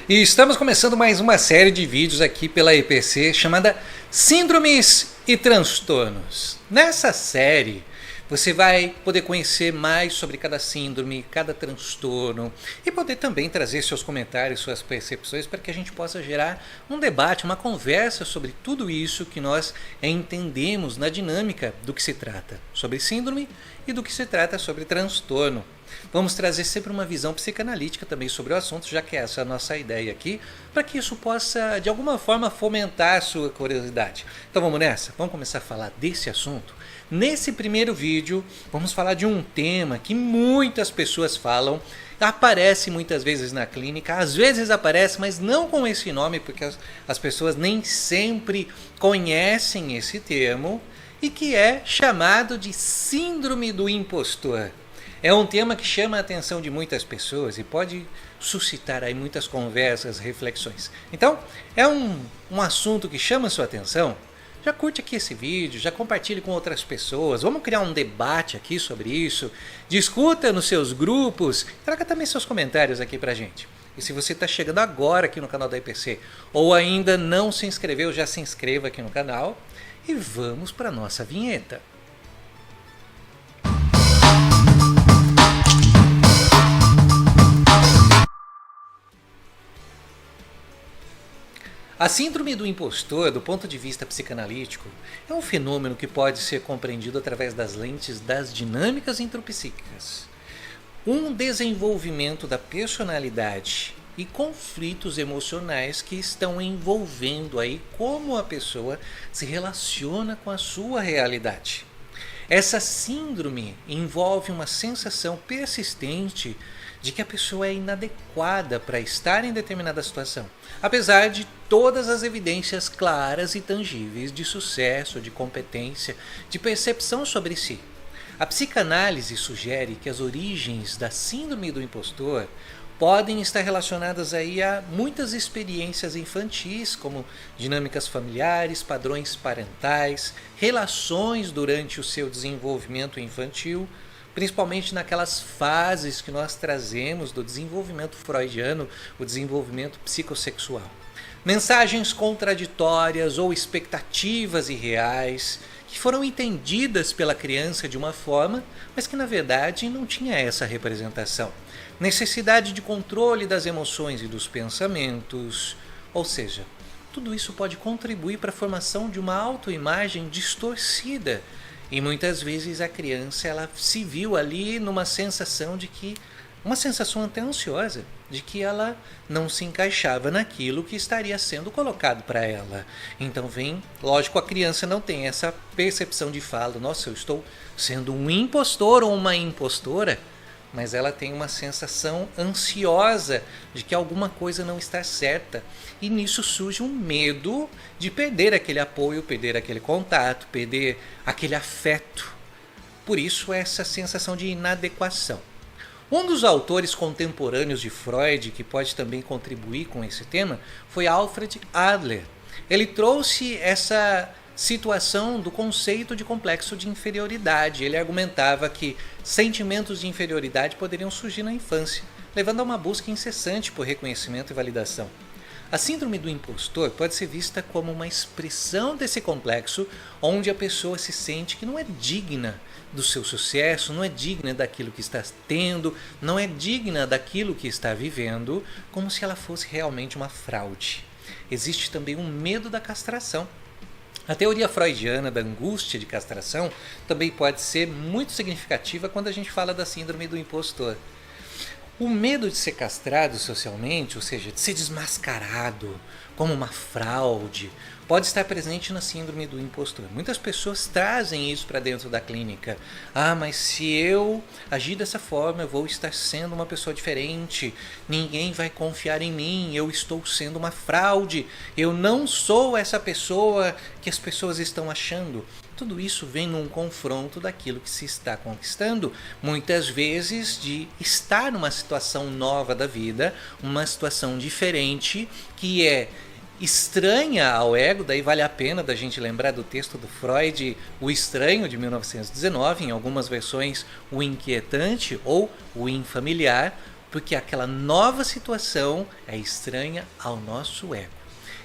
E estamos começando mais uma série de vídeos aqui pela EPC chamada Síndromes e Transtornos. Nessa série você vai poder conhecer mais sobre cada síndrome, cada transtorno e poder também trazer seus comentários, suas percepções para que a gente possa gerar um debate, uma conversa sobre tudo isso que nós entendemos na dinâmica do que se trata sobre síndrome e do que se trata sobre transtorno. Vamos trazer sempre uma visão psicanalítica também sobre o assunto, já que essa é a nossa ideia aqui, para que isso possa de alguma forma fomentar a sua curiosidade. Então vamos nessa? Vamos começar a falar desse assunto? Nesse primeiro vídeo, vamos falar de um tema que muitas pessoas falam, aparece muitas vezes na clínica, às vezes aparece, mas não com esse nome, porque as pessoas nem sempre conhecem esse termo, e que é chamado de Síndrome do Impostor. É um tema que chama a atenção de muitas pessoas e pode suscitar aí muitas conversas, reflexões. Então, é um assunto que chama a sua atenção? Já curte aqui esse vídeo, já compartilhe com outras pessoas, vamos criar um debate aqui sobre isso, discuta nos seus grupos, traga também seus comentários aqui pra gente. E se você está chegando agora aqui no canal da EPC ou ainda não se inscreveu, já se inscreva aqui no canal e vamos para a nossa vinheta. A síndrome do impostor, do ponto de vista psicanalítico, é um fenômeno que pode ser compreendido através das lentes das dinâmicas intropsíquicas. Um desenvolvimento da personalidade e conflitos emocionais que estão envolvendo aí como a pessoa se relaciona com a sua realidade. Essa síndrome envolve uma sensação persistente de que a pessoa é inadequada para estar em determinada situação, apesar de todas as evidências claras e tangíveis de sucesso, de competência, de percepção sobre si. A psicanálise sugere que as origens da síndrome do impostor podem estar relacionadas aí a muitas experiências infantis, como dinâmicas familiares, padrões parentais, relações durante o seu desenvolvimento infantil, principalmente naquelas fases que nós trazemos do desenvolvimento freudiano, o desenvolvimento psicossexual. Mensagens contraditórias ou expectativas irreais que foram entendidas pela criança de uma forma, mas que na verdade não tinha essa representação. Necessidade de controle das emoções e dos pensamentos, ou seja, tudo isso pode contribuir para a formação de uma autoimagem distorcida. E muitas vezes a criança ela se viu ali numa sensação de que, uma sensação até ansiosa, de que ela não se encaixava naquilo que estaria sendo colocado para ela. Então lógico, a criança não tem essa percepção de fala, nossa, eu estou sendo um impostor ou uma impostora, mas ela tem uma sensação ansiosa de que alguma coisa não está certa. E nisso surge um medo de perder aquele apoio, perder aquele contato, perder aquele afeto. Por isso essa sensação de inadequação. Um dos autores contemporâneos de Freud, que pode também contribuir com esse tema, foi Alfred Adler. Ele trouxe essa situação do conceito de complexo de inferioridade. Ele argumentava que sentimentos de inferioridade poderiam surgir na infância, levando a uma busca incessante por reconhecimento e validação. A síndrome do impostor pode ser vista como uma expressão desse complexo, onde a pessoa se sente que não é digna do seu sucesso, não é digna daquilo que está tendo, não é digna daquilo que está vivendo, como se ela fosse realmente uma fraude. Existe também um medo da castração. A teoria freudiana da angústia de castração também pode ser muito significativa quando a gente fala da síndrome do impostor. O medo de ser castrado socialmente, ou seja, de ser desmascarado como uma fraude, pode estar presente na síndrome do impostor. Muitas pessoas trazem isso para dentro da clínica. Ah, mas se eu agir dessa forma, eu vou estar sendo uma pessoa diferente, ninguém vai confiar em mim, eu estou sendo uma fraude, eu não sou essa pessoa que as pessoas estão achando. Tudo isso vem num confronto daquilo que se está conquistando, muitas vezes de estar numa situação nova da vida, uma situação diferente, que é estranha ao ego. Daí vale a pena da gente lembrar do texto do Freud, O Estranho, de 1919, em algumas versões O Inquietante ou O Infamiliar, porque aquela nova situação é estranha ao nosso ego.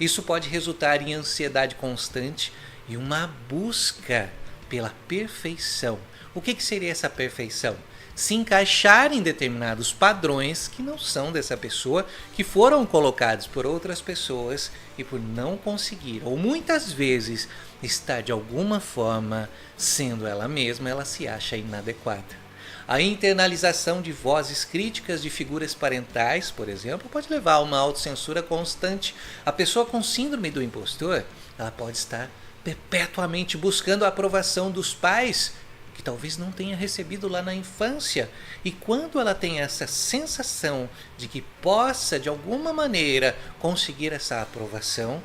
Isso pode resultar em ansiedade constante e uma busca pela perfeição. O que seria essa perfeição? Se encaixar em determinados padrões que não são dessa pessoa, que foram colocados por outras pessoas e por não conseguir, ou muitas vezes está de alguma forma sendo ela mesma, ela se acha inadequada. A internalização de vozes críticas de figuras parentais, por exemplo, pode levar a uma autocensura constante. A pessoa com síndrome do impostor, ela pode estar perpetuamente buscando a aprovação dos pais, que talvez não tenha recebido lá na infância. E quando ela tem essa sensação de que possa, de alguma maneira, conseguir essa aprovação,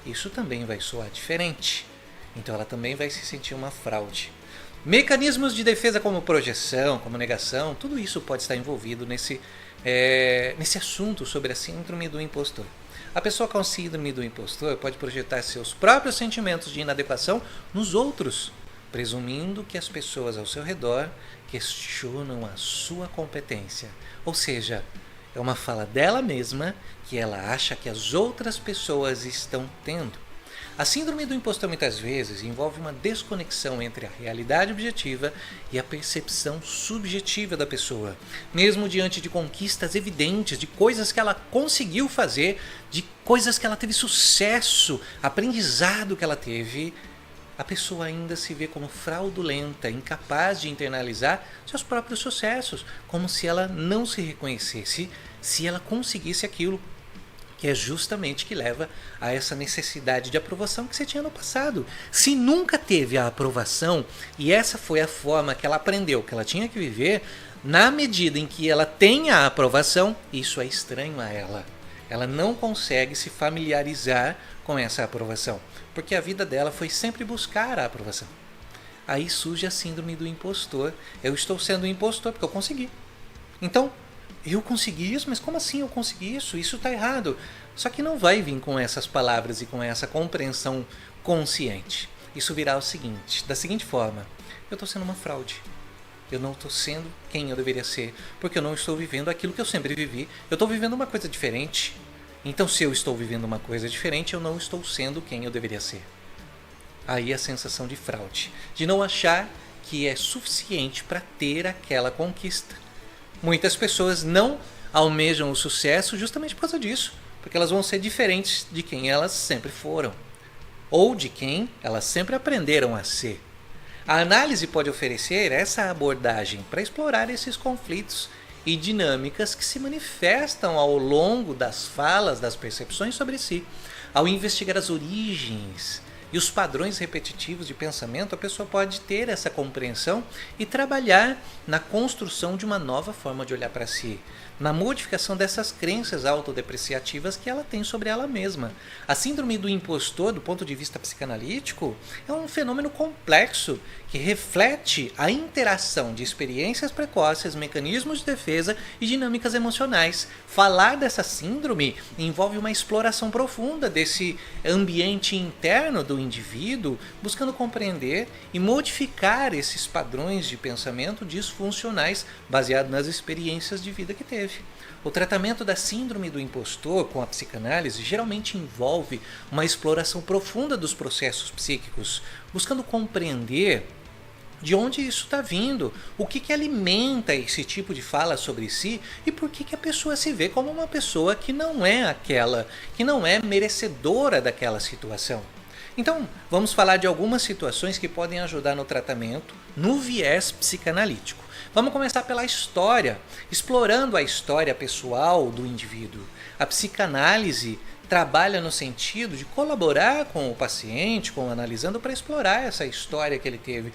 isso também vai soar diferente. Então ela também vai se sentir uma fraude. Mecanismos de defesa como projeção, como negação, tudo isso pode estar envolvido nesse assunto sobre a síndrome do impostor. A pessoa com síndrome do impostor pode projetar seus próprios sentimentos de inadequação nos outros, presumindo que as pessoas ao seu redor questionam a sua competência. Ou seja, é uma fala dela mesma que ela acha que as outras pessoas estão tendo. A síndrome do impostor muitas vezes envolve uma desconexão entre a realidade objetiva e a percepção subjetiva da pessoa. Mesmo diante de conquistas evidentes, de coisas que ela conseguiu fazer, de coisas que ela teve sucesso, aprendizado que ela teve, a pessoa ainda se vê como fraudulenta, incapaz de internalizar seus próprios sucessos, como se ela não se reconhecesse, se ela conseguisse aquilo, que é justamente que leva a essa necessidade de aprovação que você tinha no passado. Se nunca teve a aprovação, e essa foi a forma que ela aprendeu que ela tinha que viver, na medida em que ela tem a aprovação, isso é estranho a ela. Ela não consegue se familiarizar com essa aprovação, porque a vida dela foi sempre buscar a aprovação. Aí surge a síndrome do impostor. Eu estou sendo um impostor porque eu consegui. Então, eu consegui isso? Mas como assim eu consegui isso? Isso está errado. Só que não vai vir com essas palavras e com essa compreensão consciente. Isso virá da seguinte forma: eu estou sendo uma fraude. Eu não estou sendo quem eu deveria ser, porque eu não estou vivendo aquilo que eu sempre vivi. Eu estou vivendo uma coisa diferente. Então, se eu estou vivendo uma coisa diferente, eu não estou sendo quem eu deveria ser. Aí a sensação de fraude, de não achar que é suficiente para ter aquela conquista. Muitas pessoas não almejam o sucesso justamente por causa disso, porque elas vão ser diferentes de quem elas sempre foram, ou de quem elas sempre aprenderam a ser. A análise pode oferecer essa abordagem para explorar esses conflitos e dinâmicas que se manifestam ao longo das falas, das percepções sobre si. Ao investigar as origens e os padrões repetitivos de pensamento, a pessoa pode ter essa compreensão e trabalhar na construção de uma nova forma de olhar para si, na modificação dessas crenças autodepreciativas que ela tem sobre ela mesma. A síndrome do impostor, do ponto de vista psicanalítico, é um fenômeno complexo que reflete a interação de experiências precoces, mecanismos de defesa e dinâmicas emocionais. Falar dessa síndrome envolve uma exploração profunda desse ambiente interno do indivíduo, buscando compreender e modificar esses padrões de pensamento disfuncionais baseados nas experiências de vida que teve. O tratamento da síndrome do impostor com a psicanálise geralmente envolve uma exploração profunda dos processos psíquicos, buscando compreender de onde isso está vindo, o que alimenta esse tipo de fala sobre si e por que a pessoa se vê como uma pessoa que não é aquela, que não é merecedora daquela situação. Então, vamos falar de algumas situações que podem ajudar no tratamento no viés psicanalítico. Vamos começar pela história, explorando a história pessoal do indivíduo. A psicanálise trabalha no sentido de colaborar com o paciente, com o analisando, para explorar essa história que ele teve,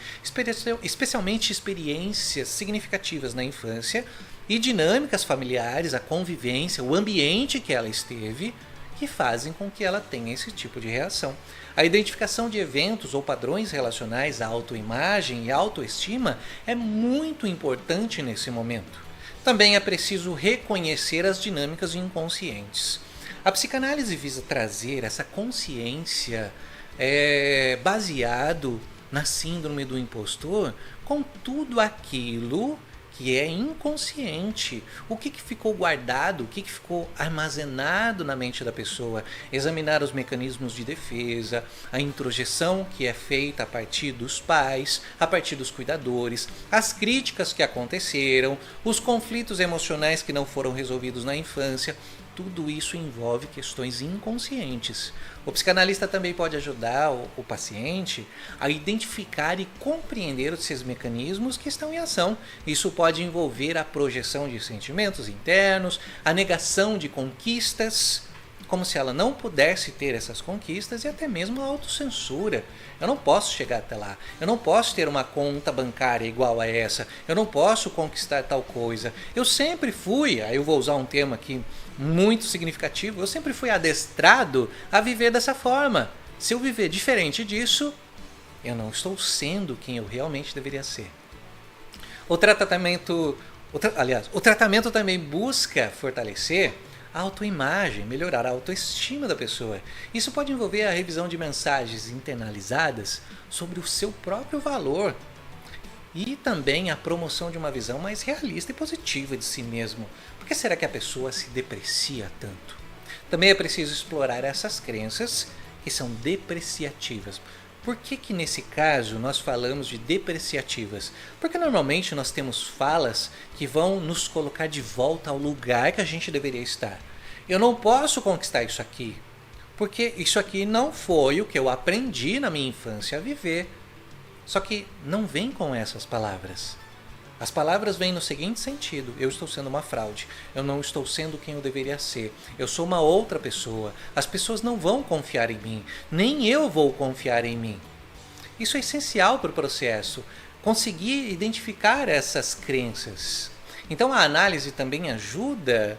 especialmente experiências significativas na infância e dinâmicas familiares, a convivência, o ambiente que ela esteve, que fazem com que ela tenha esse tipo de reação. A identificação de eventos ou padrões relacionais à autoimagem e autoestima é muito importante nesse momento. Também é preciso reconhecer as dinâmicas inconscientes. A psicanálise visa trazer essa consciência baseado na síndrome do impostor com tudo aquilo que é inconsciente, o que ficou guardado, o que ficou armazenado na mente da pessoa, examinar os mecanismos de defesa, a introjeção que é feita a partir dos pais, a partir dos cuidadores, as críticas que aconteceram, os conflitos emocionais que não foram resolvidos na infância. Tudo isso envolve questões inconscientes. O psicanalista também pode ajudar o paciente a identificar e compreender esses mecanismos que estão em ação. Isso pode envolver a projeção de sentimentos internos, a negação de conquistas, como se ela não pudesse ter essas conquistas, e até mesmo a autocensura. Eu não posso chegar até lá, eu não posso ter uma conta bancária igual a essa, eu não posso conquistar tal coisa. Eu sempre fui, aí eu vou usar um termo aqui muito significativo, eu sempre fui adestrado a viver dessa forma. Se eu viver diferente disso, eu não estou sendo quem eu realmente deveria ser. O tratamento também busca fortalecer a autoimagem, melhorar a autoestima da pessoa. Isso pode envolver a revisão de mensagens internalizadas sobre o seu próprio valor e também a promoção de uma visão mais realista e positiva de si mesmo. Por que será que a pessoa se deprecia tanto? Também é preciso explorar essas crenças que são depreciativas. Por que nesse caso nós falamos de depreciativas? Porque normalmente nós temos falas que vão nos colocar de volta ao lugar que a gente deveria estar. Eu não posso conquistar isso aqui, porque isso aqui não foi o que eu aprendi na minha infância a viver. Só que não vem com essas palavras. As palavras vêm no seguinte sentido: eu estou sendo uma fraude, eu não estou sendo quem eu deveria ser, eu sou uma outra pessoa, as pessoas não vão confiar em mim, nem eu vou confiar em mim. Isso é essencial para o processo, conseguir identificar essas crenças. Então a análise também ajuda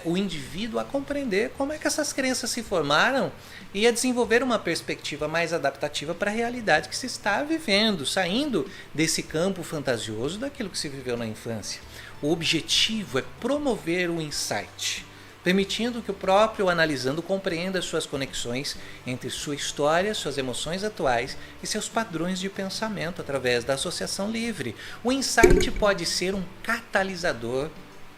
o indivíduo a compreender como é que essas crenças se formaram e a desenvolver uma perspectiva mais adaptativa para a realidade que se está vivendo, saindo desse campo fantasioso daquilo que se viveu na infância. O objetivo é promover o insight, permitindo que o próprio analisando compreenda suas conexões entre sua história, suas emoções atuais e seus padrões de pensamento através da associação livre. O insight pode ser um catalisador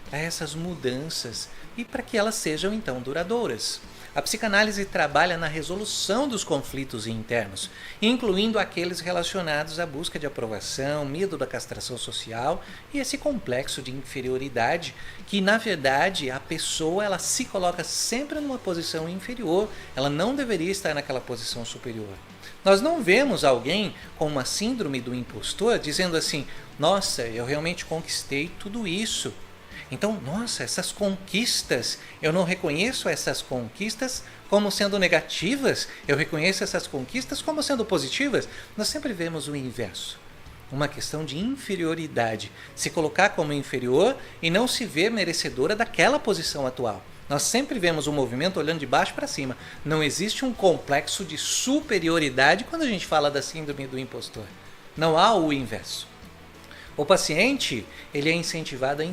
para essas mudanças e para que elas sejam então duradouras. A psicanálise trabalha na resolução dos conflitos internos, incluindo aqueles relacionados à busca de aprovação, medo da castração social e esse complexo de inferioridade que, na verdade, a pessoa ela se coloca sempre numa posição inferior, ela não deveria estar naquela posição superior. Nós não vemos alguém com uma síndrome do impostor dizendo assim: nossa, eu realmente conquistei tudo isso. Então, nossa, essas conquistas, eu não reconheço essas conquistas como sendo negativas, eu reconheço essas conquistas como sendo positivas. Nós sempre vemos o inverso, uma questão de inferioridade, se colocar como inferior e não se ver merecedora daquela posição atual. Nós sempre vemos o movimento olhando de baixo para cima. Não existe um complexo de superioridade quando a gente fala da síndrome do impostor. Não há o inverso. O paciente ele é incentivado a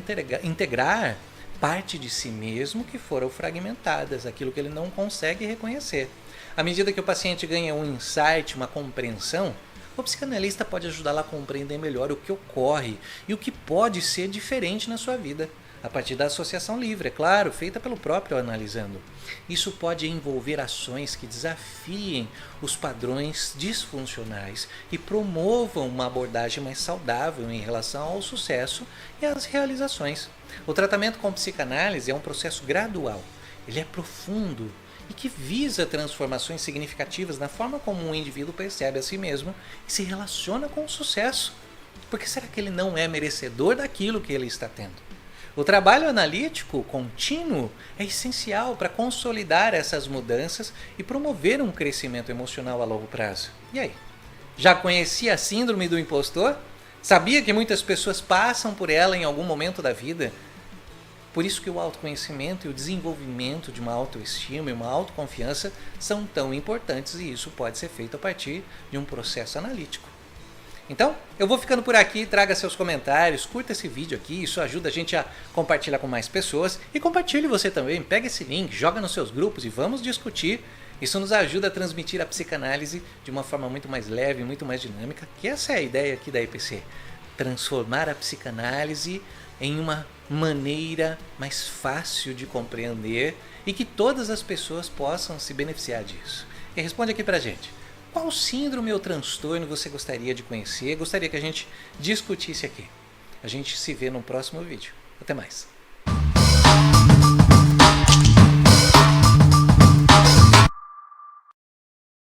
integrar parte de si mesmo que foram fragmentadas, aquilo que ele não consegue reconhecer. À medida que o paciente ganha um insight, uma compreensão, o psicanalista pode ajudá-lo a compreender melhor o que ocorre e o que pode ser diferente na sua vida, a partir da associação livre, é claro, feita pelo próprio analisando. Isso pode envolver ações que desafiem os padrões disfuncionais e promovam uma abordagem mais saudável em relação ao sucesso e às realizações. O tratamento com psicanálise é um processo gradual, ele é profundo e que visa transformações significativas na forma como um indivíduo percebe a si mesmo e se relaciona com o sucesso. Por que será que ele não é merecedor daquilo que ele está tendo? O trabalho analítico contínuo é essencial para consolidar essas mudanças e promover um crescimento emocional a longo prazo. E aí? Já conhecia a síndrome do impostor? Sabia que muitas pessoas passam por ela em algum momento da vida? Por isso que o autoconhecimento e o desenvolvimento de uma autoestima e uma autoconfiança são tão importantes, e isso pode ser feito a partir de um processo analítico. Então, eu vou ficando por aqui, traga seus comentários, curta esse vídeo aqui, isso ajuda a gente a compartilhar com mais pessoas. E compartilhe você também, pega esse link, joga nos seus grupos e vamos discutir. Isso nos ajuda a transmitir a psicanálise de uma forma muito mais leve, muito mais dinâmica, que essa é a ideia aqui da EPC. transformar a psicanálise em uma maneira mais fácil de compreender e que todas as pessoas possam se beneficiar disso. E responde aqui pra gente. Qual síndrome ou transtorno você gostaria de conhecer? Gostaria que a gente discutisse aqui. A gente se vê no próximo vídeo. Até mais.